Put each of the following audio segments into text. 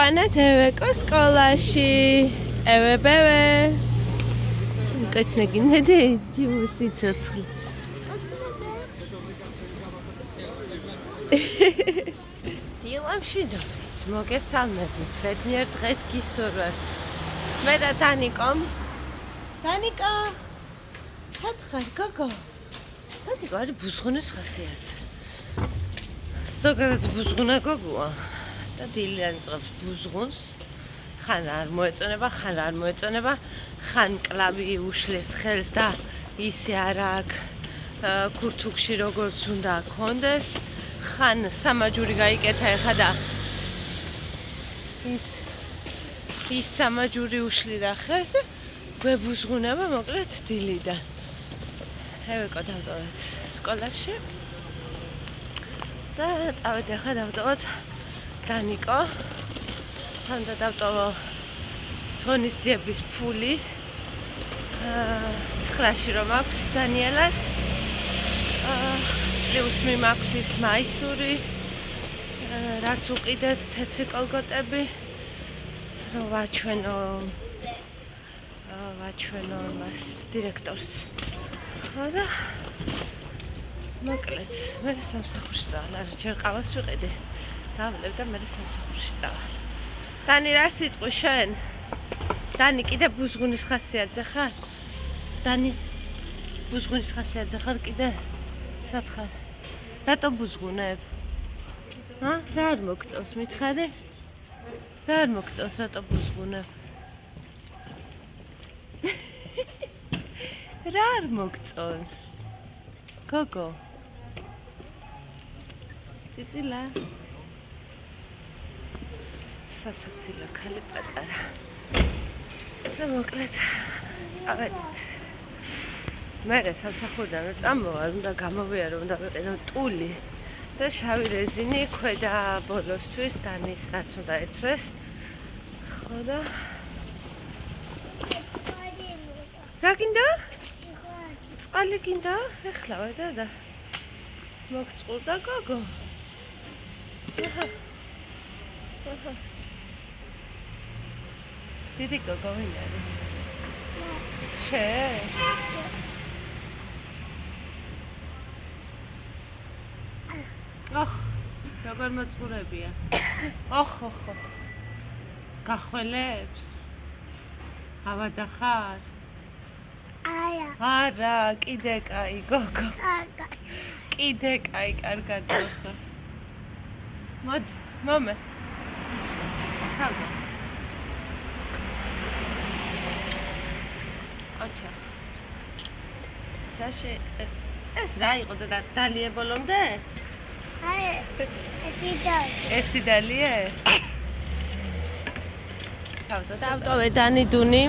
მოვიყვანეთ ევეკო სკოლაში. ევებევე. კაცნე გინდე ჯიმუსი ცოცხლი. დილამში დოის მოგესალმებით. ბედნიერ დღეს გისურვებთ. მე და დანიკომ. დანიკა. ხათხარ გოგო. დანიკა არის ბუზღუნის ხასიათზე. ზოგადად ბუზღუნა გოგოა და დილიან წავს ბუზღუნს. ხან არ მოეწონება, ხან არ მოეწონება, ხან კლავი უშლის ხელს და ისე არ აქვს ქურთუკში როგორც უნდა გქონდეს, ხან სამაჯური გაიკეთა ეხა და ის სამაჯური უშლიდა ხელს, გვებუზღუნება მოკლედ დილიდან. ევეკო დავტოვეთ სკოლაში და წავედი ახლა დავტოვოთ დანიკო. თანდა დავტოვო ღონისძიების ფული 9-ში რომ აქვს დანიელას. პლუს მიმაქვს ის მაისური, რაც უყიდეთ თეთრი კოლგოტები, რომ ვაჩვენო მას დირექტორს. ხო და მოკლედ, მე სამსახურში წავალ, ჯერ ყავას ვიყიდი, დავვლებ და მე სამსახურში წავალ. დანი რა სიტყვი შენ? დანი კიდე ბუზღუნის ხასიათზე ხარ? დანი ბუზღუნის ხასიათზე ხარ კიდე? სათხარ? რატო ბუზღუნებ? რა არ მოგწონს მითხარი? რა არ მოგწონს რატო ბუზღუნებ? რა არ მოგწონს? გოგო. წიწილა. სასაცილო ქალი პატარა. და მოკლედ წავედით. მე სამსახურიდან რომ წამოვალ, უნდა გამოვიარო, უნდა ვიყიდო ტული და შავი რეზინი ქვედა ბოლოსთვის დანის რაც უნდა ეცვეს. ხო და რა გინდა? წყალი გინდა? ეხლავე და მოგწყურდა გოგო. დიდი გოგო ვინ არის? შენ? როგორ მოწყურებია? გახველებს? ავადა ხარ? არა, კიდე კაი გოგო. კიდე კაი, კარგად გოგო. მოდი, მომე. თავი. ოჩა. საშე ეს რა იყო და დალიე ბოლომდე? ერთი დალიე? დავტოვე დანი დუნი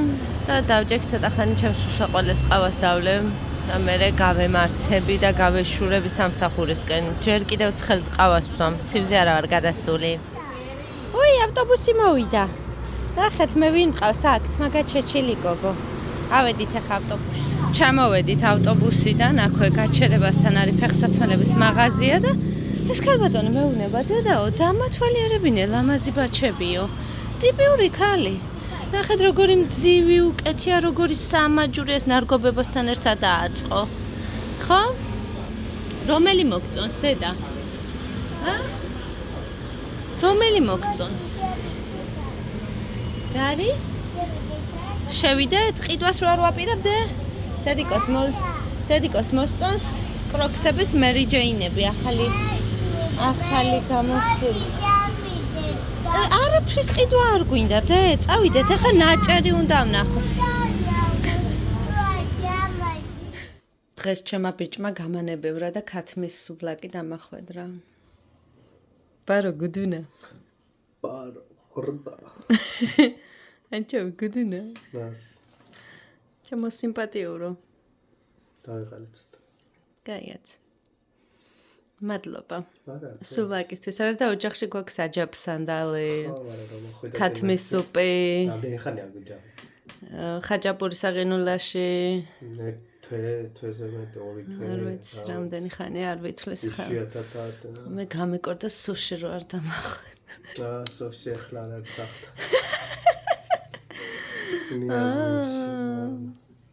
და დავჭექ ცოტა ხანი ჩემს უსაყვალეს ყავას დავლევ და მერე გავემართები და გავეშურები სამსახურისკენ. ჯერ კიდევ ცხელით ყავას ვსვამ, ცივზე არა ვარ გადასული. უი, ავტობუსი მოვიდა. ნახეთ, მე ვინ მყავს აქ, მაგათ შეჩილი გოგო. ავედით ახლა ავტობუსში. ჩამოვედით ავტობუსიდან, აქვე გაჩერებასთან არის ფეხსაცმელების მაღაზია და ეს ქალბატონი მეუბნება, დედაო, დამათვალიერებინე ლამაზი ბაჩებიო. ტიპიური ქალი. ნახეთ როგორი მძივი უკეთია, როგორი სამაჯური ეს ნარგობებასთან ერთად დააწყო. ხო? რომელი მოგწონს დედა? რომელი მოგწონს? რა არის? შევიდეთ? ყიდვას რო არ ვაპირებდე? დედიკოს მოსწონს კროქსების მერი ჯეინები, ახალი გამოსული. არაფრის ყიდვა არ გვინდა, დე, წავიდეთ, ახლა ნაჭერი უნდა ვნახო. დღეს ჩემმა ბიჭმა გამანებევრა და ქათმის სუბლაკი დამახვედრა. ბარო გუდუნა. ბარო ხორდა. ანჩო გუდუნა. ნას. ჩემო სიმპათიურო. დავიყალე ცოტა. კაიაც. მადლობა. სუბლაკისთვის არა და ოჯახში გვაქვს აჯაფსანდალი. ქათმის სუპი. რამდენი ხანი აგვიჯავი? ხაჭაპური საღინულაში. თვეზე მე 2 თვე. არ ვიცი რამდენი ხანი არ ვიცხლის ხარ. იშვიათად. მე გამეკორდა სუში რო არ დამახვედრა. ასო შეხლანა სახთა.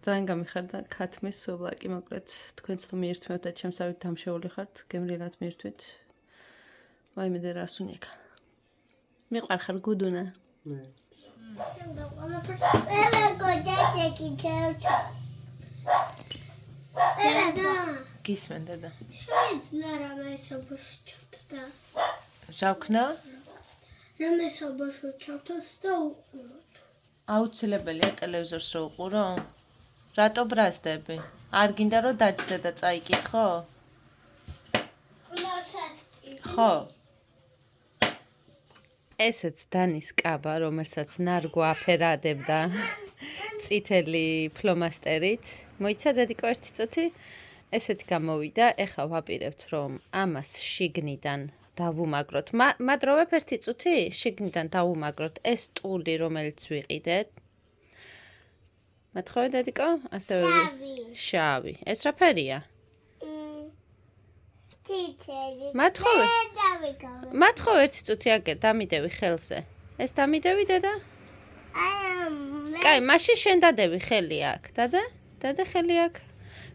ძალიან გამიხარდა ქათმის სუვლაკი, მოკლედ თქვენც თუ მიირთმევთ და ჩემს ავით დამშეული ხართ, გემრიელად მიირთვით. ვაიმე და რას უნიკა. მიყვარხარ გუდუნა. გისმენ დედა. რა ვქნა? აუცილებელია ტელევიზორს რო უყურო? რატო ბრაზდები? არ გინდა რომ დაჯდე და წაიკითხო? ხო. ესეც დანის კაბა, რომელსაც ნარგო აფერადებდა წითელი ფლომასტერით. მოიცა დედიკო ერთი წუთი? ესეთი გამოვიდა, ეხა ვაპირებთ რომ ამას შიგნიდან დავუმაგროთ. მადროვებ ერთი წუთი? შიგნიდან დავუმაგროთ ეს ტული, რომელიც ვიყიდეთ. მათხოვე დედიკო? ასევე შავი. ეს რა ფერია? მათხოვე? მათხოვე ერთი წუთი აგერ დამიდევი ხელზე. ეს დამიდევი დედა? კაი, მაშინ შენ დადევი ხელი აქ. დადე ხელი აქ.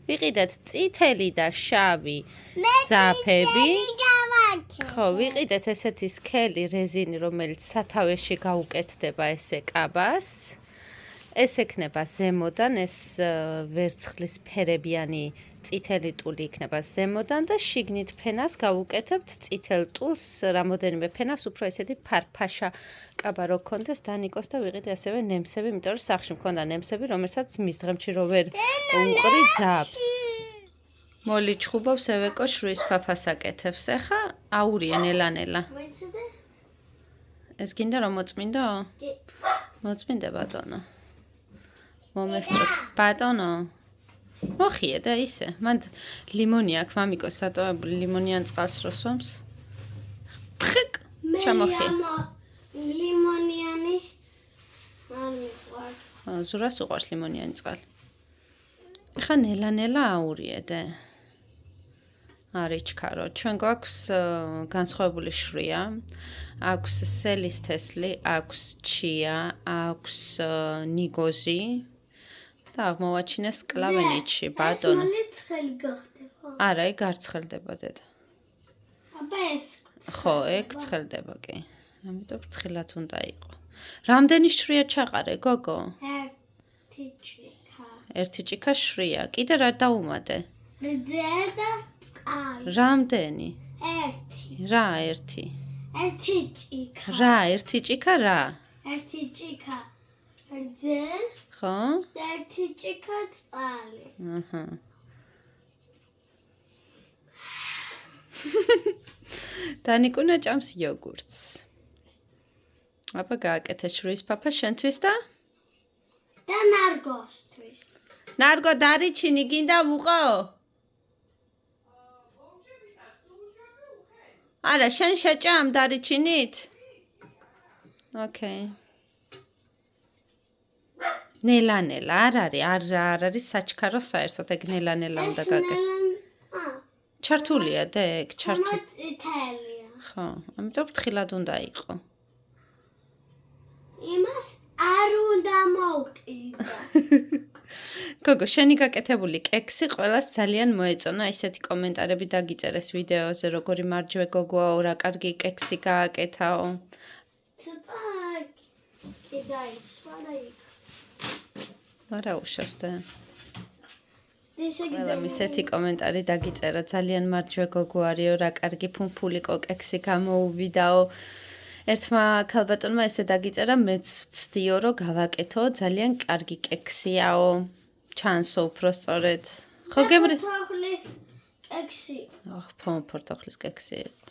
ვიყიდეთ წითელი და შავი ძაფები. ხო, ვიყიდეთ ესეთი სქელი რეზინი, რომელიც სათავეში გაუკეთდება ესე კაბას. ეს ექნება ზემოდან, ეს ვერცხლის ფერებიანი წითელი ტული იქნება ზემოდან და შიგნით ფენას გავუკეთებთ წითელ ტულს, რამოდენიმე ფენას უფრო ესეთი ფარფაშა კაბა რო გქონდეს დანიკოს და ვიყიდე ასევე ნემსები, იმიტომ რომ სახლში მქონდა ნემსები, რომელსაც მის დღემში რო ვერ უყრი ძაბს. მოლი ჩხუბობს ევეკო შვილის ფაფას აკეთებს. ეხა აურია ნელა-ნელა. ეს გინდა რომ მოწმინდო? მოწმინდა ბატონო. მომესწროთ ბატონო. მოხიე და ისე. მან ლიმონი აქვს მამიკოს სატოვებული ლიმონიან წყალს რო სვამს. ხიკ ჩამოხიე. ლიმონიანი არ მიყვარს. ზურას უყვარს ლიმონიანი წყალი. ეხა ნელა-ნელა აურიედე. არიჩქარო. ჩვენ გვაქვს განსხვავებული შვრია. აქვს სელის თესლი, აქვს ჩია, აქვს ნიგოზი. და აღმოვაჩინეს კლავენიჩი, ბატონო. ეს ცხელი გახდება. არა, ეგ არ ცხელდება დედა. აბა ეს ხო, ეგ ცხელდება კი. ამიტომ ფრთხილად უნდა იყო. რამდენი შვრია ჩაყარე, გოგო? ერთი ჭიქა. ერთი ჭიქა შვრია. კიდე რა დაუმატე? რძე და წყალი. რამდენი? ერთი. რა ერთი? ერთი ჭიქა. რა, ერთი ჭიქა რა? ერთი ჭიქა. რძე ხო? და ერთი ჭიქა წყალი. აჰა. დანიკუნა ჭამს იოგურტს. აბა გააკეთე შვილის ფაფა შენთვის და და ნარგოსთვის. ნარგო დარიჩინი გინდა ვუყო? არა, შენ შეჭამ დარიჩინით? ოკეი. ნელა-ნელა არ არის საჩქარო საერთოდ ეგ ნელა-ნელა უნდა გაკეთო. ჩართულია და ეგ ჩართული. წითელია. ხო, ამიტომ ფრთხილად უნდა იყო. იმას არ უნდა მოვკიდა. გოგო, შენი გაკეთებული კექსი ყველას ძალიან მოეწონა. ისეთი კომენტარები დაგიწერეს ვიდეოზე, როგორი მარჯვე გოგოაო, რა კარგი კექსი გააკეთაო. ცოტა კიდაისვა და იქ. არა უშავს და ისეთი ყველამ ისეთი კომენტარი დაგიწერა, ძალიან მარჯვე გოგო არისო, რა კარგი ფუნფულიკო კექსი გამოუვიდაო. ერთმა ქალბატონმა ესე დაგიწერა, მეც ვცდიო რომ გავაკეთო, ძალიან კარგი კექსიაო. ჩანსო უფრო სწორედ. ხო გემრი? ფორთოხლის კექსი. ფორთოხლის კექსი იყო.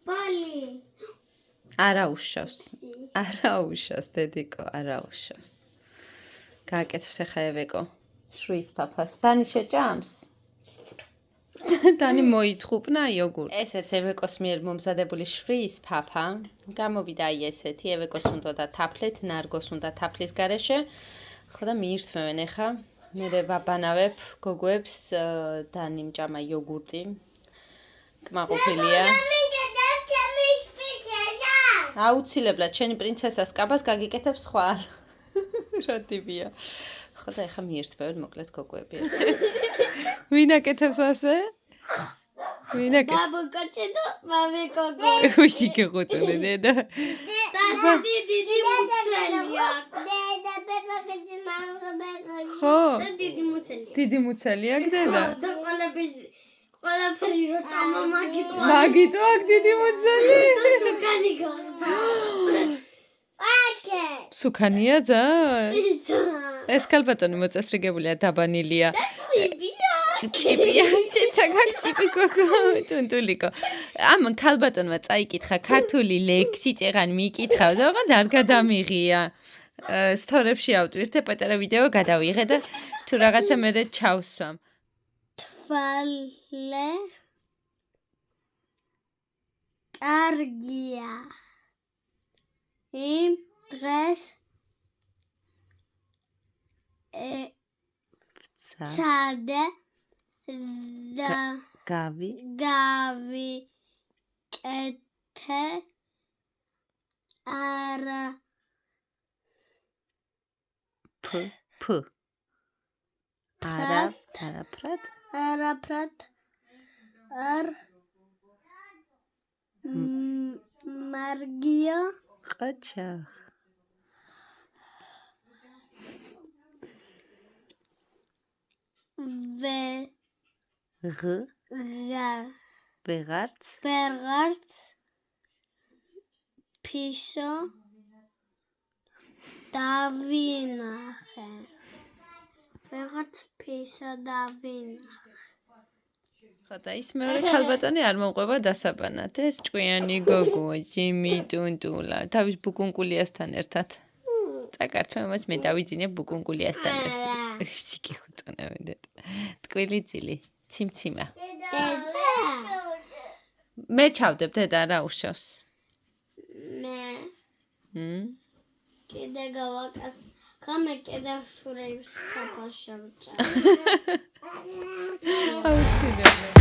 ბალი. არა უშავს. არა უშავს, დედიკო, არა უშავს. გააკეთებს ახლა ევეკო. შვილის ფაფას. დანი შეჭამს? დანი მოითხოვნა იოგურტი. ესეც ევეკოს მიერ მომზადებული შვილის ფაფა. გამოვიდა აი ესეთი, ევეკოს უნდა და თაფლით, ნარგოს უნდა თაფლის გარეშე. ხო და მიირთმევენ ახლა. მე ვაბანავებ გოგოებს დანი მჭამა იოგურტი. კმაყოფილია. აუცილებლად შენი პრინცესას კაბას გაგიკეთებს ხვალ. რა ტიპია. ხო და ეხა მიერთბევენ მოკლედ გოგოები. ვინ აკეთებს ასე? ვინ აკეთებს? ბაბა კაცი და მამი გოგო. უში გეღუწუნე დედა. და დიდი მუცელია. დედა ბებაკაცი მამა ბებაკაცი. ხო? და დიდი მუცელია. დიდი მუცელი აქ დედა. და ყველაფერი რო წამა მაგიტყვა. მაგიტო აქ დიდი მუცელი. და სუკანი გახდა. აკე. სუკანია ძალიან. იცი. ეს ქალბატონი მოწესრიგებულია, დაბანილია. ციბია. ჭიპია, ცეცაგაკ ჭიპი გოგო, ტუნტულიკო. ამ ქალბატონმა წაიკითხა ქართული ლექსი, წეღან მიიკითხავ და ოღონდ არ გადამიღია. სტორებში ავტვირთე პატარა ვიდეო გადავიღე და თუ რაღაცა მერე ჩავსვამ. თვალე კარგია. იმ დღეს ცადე და გავიკეთე არა არაფრად არ მარგია ყაჩახ ვეღარც ფიშო დავინახე ხო და ის მეორე ქალბატონი არ მომყვება დასაბანად ეს ჭკვიანი გოგოა ჯიმი ტუნტულა თავის ბუკუნკულიასთან ერთად წაკართ მას მე დავიძინე ბუკუნკულიასთან ერთად ისიკი ხუწნავდი ტკვილი ძილი ციმციმა მე ჩავდებ დედა რა უშავს მე კიდე გავაკეთე Come get a shrimp, Papa Shamcha. აუცილებლად